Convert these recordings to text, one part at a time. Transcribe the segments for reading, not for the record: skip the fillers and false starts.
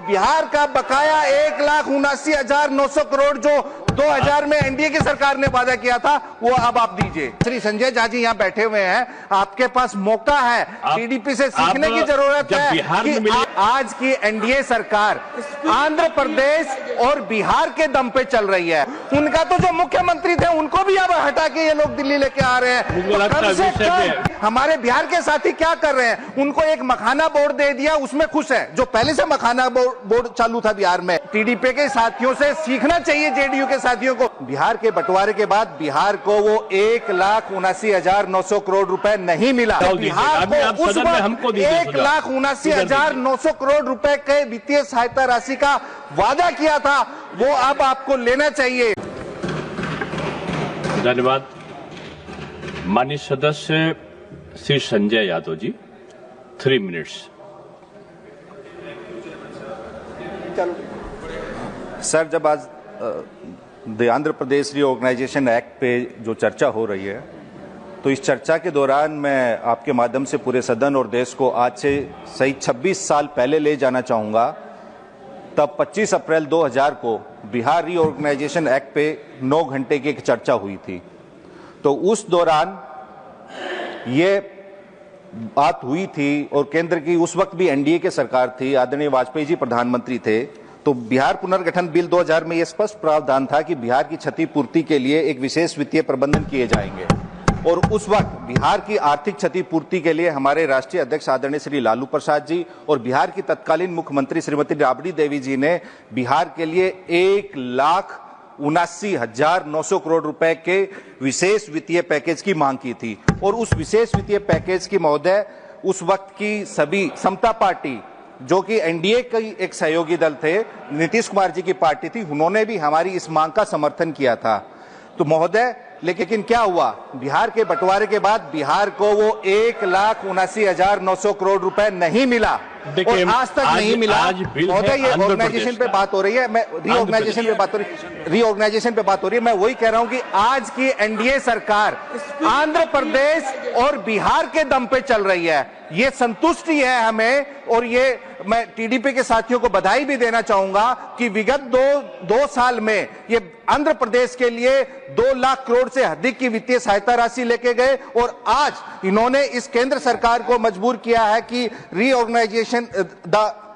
बिहार का बकाया 1,79,900 करोड़ जो 2000 में एनडीए की सरकार ने वादा किया था, वो अब आप दीजिए। श्री संजय झा जी यहाँ बैठे हुए हैं, आपके पास मौका है, टीडीपी से सीखने की जरूरत है कि आज की एनडीए सरकार आंध्र प्रदेश और बिहार के दम पे चल रही है। उनका तो जो मुख्यमंत्री थे उनको भी अब हटा के ये लोग दिल्ली लेके आ रहे हैं। तो कम से कम हमारे बिहार के साथी क्या कर रहे हैं? उनको एक मखाना बोर्ड दे दिया, उसमें खुश है, जो पहले से मखाना बोर्ड चालू था बिहार में। टीडीपी के साथियों से सीखना चाहिए, जेडीयू के साथियों को। बिहार के बंटवारे के बाद बिहार को वो 1,79,900 करोड़ रुपए नहीं मिला। बिहार को उस वक्त 1,79,900 करोड़ रुपए के वित्तीय सहायता राशि का वादा किया था, वो अब आपको लेना चाहिए। धन्यवाद। माननीय सदस्य श्री संजय यादव जी, 3 मिनट्स। सर, जब आज आंध्र प्रदेश रीऑर्गेनाइजेशन एक्ट पे जो चर्चा हो रही है, तो इस चर्चा के दौरान मैं आपके माध्यम से पूरे सदन और देश को आज से सही 26 साल पहले ले जाना चाहूँगा। तब 25 अप्रैल 2000 को बिहार रीऑर्गेनाइजेशन एक्ट पे 9 घंटे की एक चर्चा हुई थी। तो उस दौरान ये बात हुई थी और केंद्र की उस वक्त भी एनडीए की सरकार थी, आदरणीय वाजपेयी जी प्रधानमंत्री थे। तो बिहार पुनर्गठन बिल 2000 में यह स्पष्ट प्रावधान था कि बिहार की क्षतिपूर्ति के लिए एक विशेष वित्तीय प्रबंधन किए जाएंगे। और उस वक्त बिहार की आर्थिक क्षतिपूर्ति के लिए हमारे राष्ट्रीय अध्यक्ष आदरणीय श्री लालू प्रसाद जी और बिहार की तत्कालीन मुख्यमंत्री श्रीमती राबड़ी देवी जी ने बिहार के लिए 1,79,900 करोड़ रुपए के विशेष वित्तीय पैकेज की मांग की थी। और उस विशेष वित्तीय पैकेज की महोदय उस वक्त की सभी समता पार्टी, जो कि एनडीए के एक सहयोगी दल थे, नीतीश कुमार जी की पार्टी थी, उन्होंने भी हमारी इस मांग का समर्थन किया था। तो महोदय, लेकिन क्या हुआ? बिहार के बंटवारे के बाद बिहार को वो 1,79,900 करोड़ रुपए नहीं मिला और आज तक नहीं मिला। महोदय, ये ऑर्गेनाइजेशन पे बात हो रही है, मैं रीऑर्गेनाइजेशन पे बात हो रही है। मैं वही कह रहा हूं कि आज की एनडीए सरकार आंध्र प्रदेश और बिहार के दम पे चल रही है, ये संतुष्टि है हमें। और ये मैं टीडीपी के साथियों को बधाई भी देना चाहूंगा कि विगत दो साल में ये आंध्र प्रदेश के लिए 2 लाख करोड़ से अधिक की वित्तीय सहायता राशि लेके गए और आज इन्होंने इस केंद्र सरकार को मजबूर किया है कि reorganisation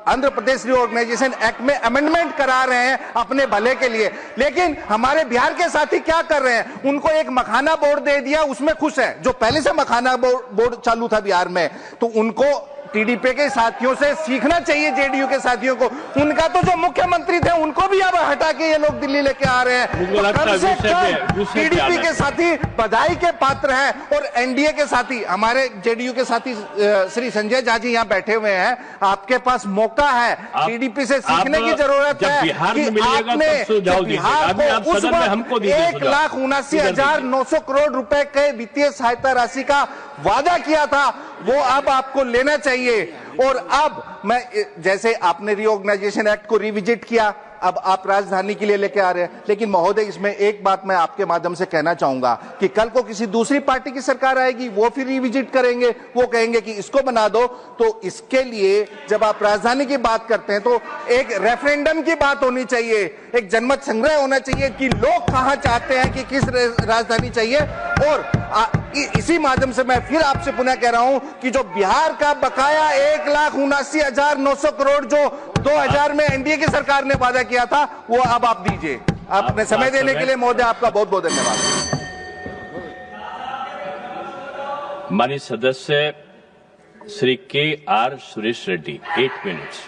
Andhra Pradesh reorganisation act में अमेंडमेंट करा रहे हैं अपने भले के लिए। लेकिन हमारे बिहार के साथी क्या कर रहे हैं? उनको एक मखाना बोर्ड दे दिया, उसमें खुश है, जो पहले से मखाना बोर्ड चालू था बिहार में। तो उनको टीडीपी के साथियों से सीखना चाहिए, जेडीयू के साथियों को। उनका तो जो मुख्यमंत्री थे उनको भी अब हटा के ये लोग दिल्ली लेके आ रहे हैं। तो कम से कम टीडीपी के साथी बधाई के पात्र हैं। और एनडीए के साथी, हमारे जेडीयू के साथी श्री संजय झा जी यहाँ बैठे हुए हैं, आपके पास मौका है, टीडीपी से सीखने की जरूरत है कि आपने बिहार को उस वक्त 1,79,900 करोड़ रुपए के वित्तीय सहायता राशि का वादा किया था, वो अब आपको लेना चाहिए। और अब मैं, जैसे आपने रीऑर्गेनाइजेशन एक्ट को रिविजिट किया, अब आप राजधानी के लिए लेके आ रहे हैं। लेकिन महोदय, इसमें एक बात मैं आपके माध्यम से कहना चाहूंगा कि कल को किसी दूसरी पार्टी की सरकार आएगी, वो फिर रिविजिट करेंगे, वो कहेंगे कि इसको बना दो। तो इसके लिए जब आप राजधानी की बात करते हैं तो एक रेफरेंडम की बात होनी चाहिए, एक जनमत संग्रह होना चाहिए कि लोग कहां चाहते हैं कि किस राजधानी चाहिए। और इसी माध्यम से मैं फिर आपसे पुनः कह रहा हूं कि जो बिहार का बकाया 1,79,900 करोड़ जो 2000 में एनडीए की सरकार ने वादा किया था, वो अब आप दीजिए। आपने समय देने के लिए महोदय आपका बहुत बहुत धन्यवाद। माननीय सदस्य श्री के आर सुरेश रेड्डी, 8 मिनट्स।